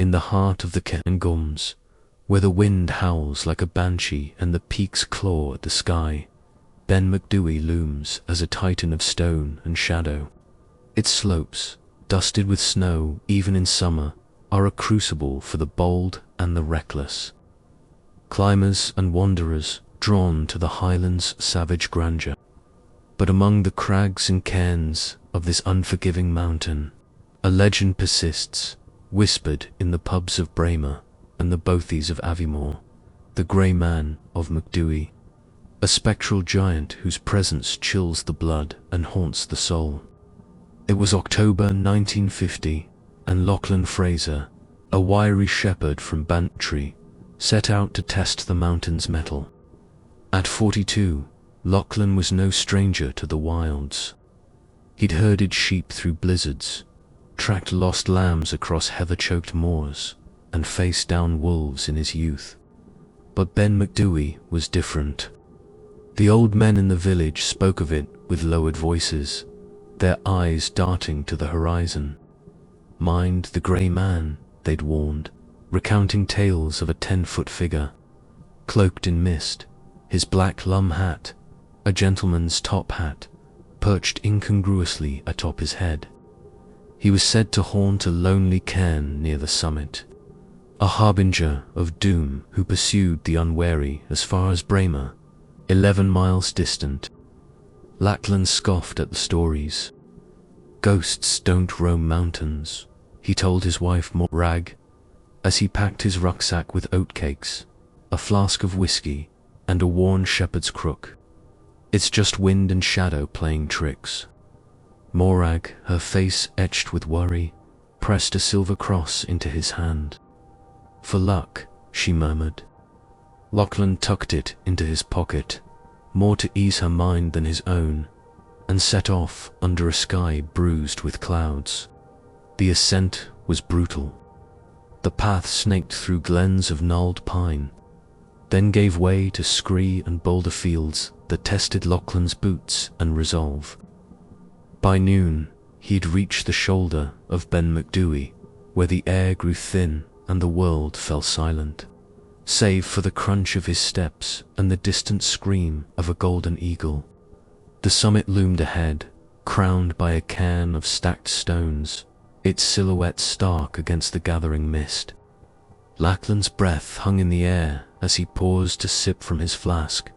in the heart of the Cairngorms, where the wind howls like a banshee and the peaks claw at the sky, Ben Macdui looms as a titan of stone and shadow. Its slopes, dusted with snow even in summer, are a crucible for the bold and the reckless. Climbers and wanderers drawn to the highlands' savage grandeur. But among the crags and cairns of this unforgiving mountain, a legend persists, whispered in the pubs of Braemar and the bothies of Aviemore, the grey man of Macdui, a spectral giant whose presence chills the blood and haunts the soul. It was October 1950, and Lachlan Fraser, a wiry shepherd from Bantry, set out to test the mountain's mettle. At 42, Lachlan was no stranger to the wilds. He'd herded sheep through blizzards, tracked lost lambs across heather-choked moors, and faced down wolves in his youth. But Ben Macdui was different. The old men in the village spoke of it with lowered voices, their eyes darting to the horizon. Mind the grey man, they'd warned, recounting tales of a 10-foot figure, cloaked in mist, his black lum hat, a gentleman's top hat, perched incongruously atop his head. He was said to haunt a lonely cairn near the summit, a harbinger of doom who pursued the unwary as far as Braemar, 11 miles distant. Lachlan scoffed at the stories. "Ghosts don't roam mountains," he told his wife Morag, as he packed his rucksack with oatcakes, a flask of whiskey, and a worn shepherd's crook. "It's just wind and shadow playing tricks." Morag, her face etched with worry, pressed a silver cross into his hand. "For luck," she murmured. Lachlan tucked it into his pocket, more to ease her mind than his own, and set off under a sky bruised with clouds. The ascent was brutal. The path snaked through glens of gnarled pine, then gave way to scree and boulder fields that tested Lachlan's boots and resolve. By noon, he'd reached the shoulder of Ben Macdui, where the air grew thin and the world fell silent, save for the crunch of his steps and the distant scream of a golden eagle. The summit loomed ahead, crowned by a cairn of stacked stones, its silhouette stark against the gathering mist. Lachlan's breath hung in the air as he paused to sip from his flask,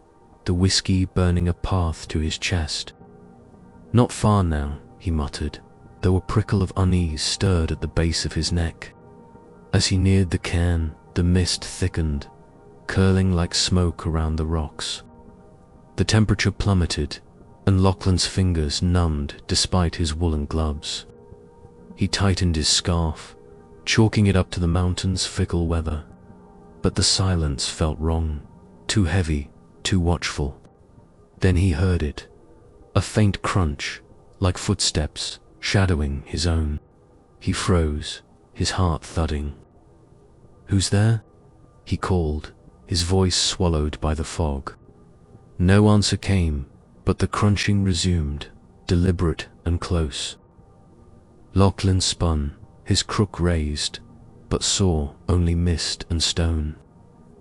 the whiskey burning a path to his chest. "Not far now," he muttered, though a prickle of unease stirred at the base of his neck. As he neared the cairn, the mist thickened, curling like smoke around the rocks. The temperature plummeted, and Lachlan's fingers numbed despite his woolen gloves. He tightened his scarf, chalking it up to the mountain's fickle weather. But the silence felt wrong, too heavy, too watchful. Then he heard it, a faint crunch, like footsteps, shadowing his own. He froze, his heart thudding. "Who's there?" he called, his voice swallowed by the fog. No answer came, but the crunching resumed, deliberate and close. Lachlan spun, his crook raised, but saw only mist and stone.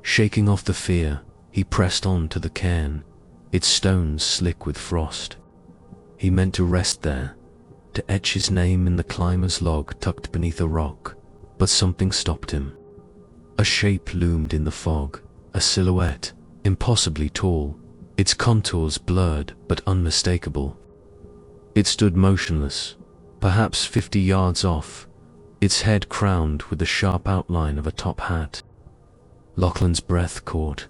Shaking off the fear, he pressed on to the cairn, its stones slick with frost. He meant to rest there, to etch his name in the climber's log tucked beneath a rock, but something stopped him. A shape loomed in the fog, a silhouette, impossibly tall, its contours blurred but unmistakable. It stood motionless, perhaps 50 yards off, its head crowned with the sharp outline of a top hat. Lachlan's breath caught.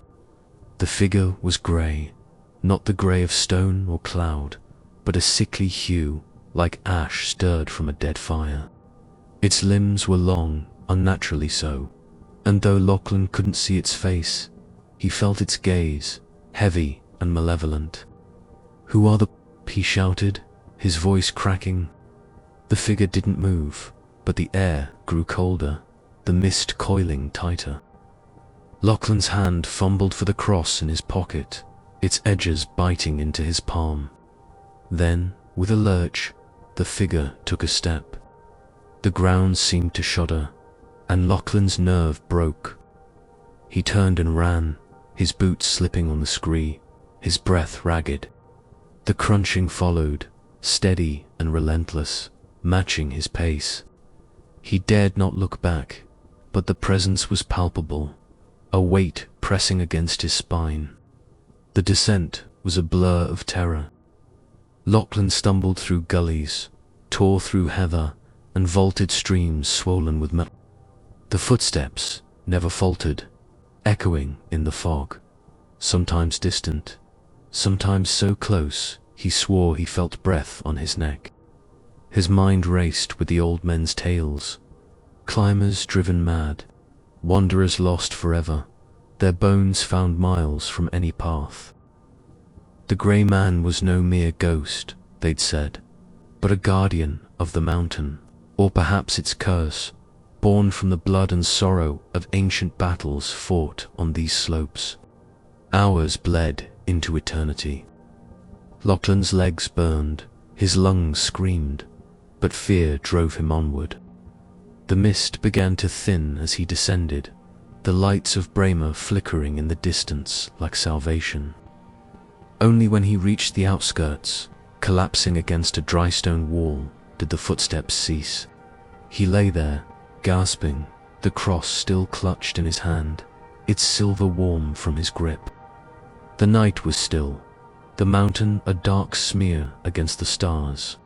The figure was grey, not the grey of stone or cloud, but a sickly hue, like ash stirred from a dead fire. Its limbs were long, unnaturally so, and though Lachlan couldn't see its face, he felt its gaze, heavy and malevolent. "Who are the—" he shouted, his voice cracking. The figure didn't move, but the air grew colder, the mist coiling tighter. Lachlan's hand fumbled for the cross in his pocket, its edges biting into his palm. Then, with a lurch, the figure took a step. The ground seemed to shudder, and Lachlan's nerve broke. He turned and ran, his boots slipping on the scree, his breath ragged. The crunching followed, steady and relentless, matching his pace. He dared not look back, but the presence was palpable, a weight pressing against his spine. The descent was a blur of terror. Lachlan stumbled through gullies, tore through heather, and vaulted streams swollen with mud. The footsteps never faltered, echoing in the fog, sometimes distant, sometimes so close he swore he felt breath on his neck. His mind raced with the old men's tales, climbers driven mad, wanderers lost forever, their bones found miles from any path. The grey man was no mere ghost, they'd said, but a guardian of the mountain, or perhaps its curse, born from the blood and sorrow of ancient battles fought on these slopes. Hours bled into eternity. Lachlan's legs burned, his lungs screamed, but fear drove him onward. The mist began to thin as he descended, the lights of Braemar flickering in the distance like salvation. Only when he reached the outskirts, collapsing against a dry stone wall, did the footsteps cease. He lay there, gasping, the cross still clutched in his hand, its silver warm from his grip. The night was still, the mountain a dark smear against the stars.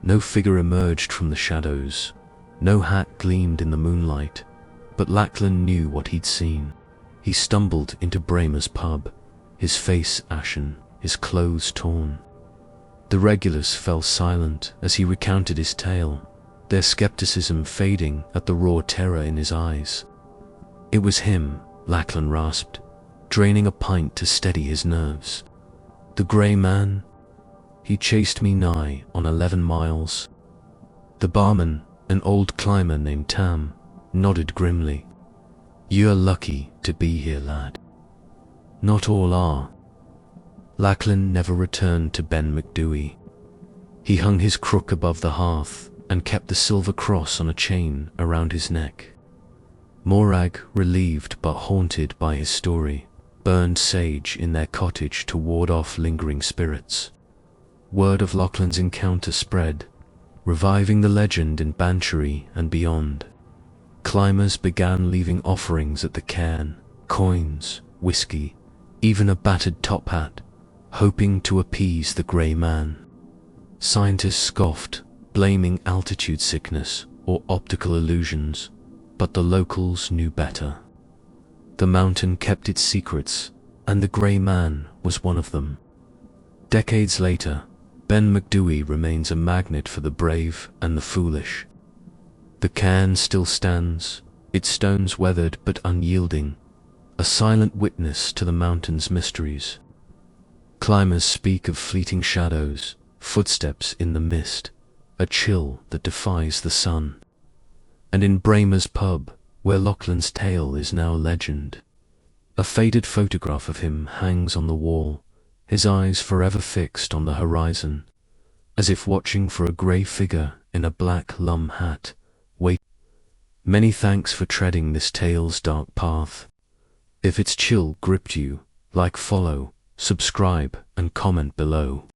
No figure emerged from the shadows, no hat gleamed in the moonlight, but Lachlan knew what he'd seen. He stumbled into Braemar's pub, his face ashen, his clothes torn. The regulars fell silent as he recounted his tale, their skepticism fading at the raw terror in his eyes. It was him, Lachlan rasped, draining a pint to steady his nerves. The grey man? He chased me nigh on 11 miles. The barman, an old climber named Tam, nodded grimly. You're lucky to be here, lad. Not all are. Lachlan never returned to Ben Macdui. He hung his crook above the hearth and kept the silver cross on a chain around his neck. Morag, relieved but haunted by his story, burned sage in their cottage to ward off lingering spirits. Word of Lachlan's encounter spread, reviving the legend in Banchory and beyond. Climbers began leaving offerings at the cairn, coins, whiskey, even a battered top hat, hoping to appease the grey man. Scientists scoffed, blaming altitude sickness or optical illusions, but the locals knew better. The mountain kept its secrets, and the grey man was one of them. Decades later, Ben Macdui remains a magnet for the brave and the foolish. The cairn still stands, its stones weathered but unyielding, a silent witness to the mountain's mysteries. Climbers speak of fleeting shadows, footsteps in the mist, a chill that defies the sun. And in Braemar's pub, where Lachlan's tale is now legend, a faded photograph of him hangs on the wall, his eyes forever fixed on the horizon, as if watching for a grey figure in a black lum hat. Wait. Many thanks for treading this tale's dark path. If its chill gripped you, like, follow, subscribe, and comment below.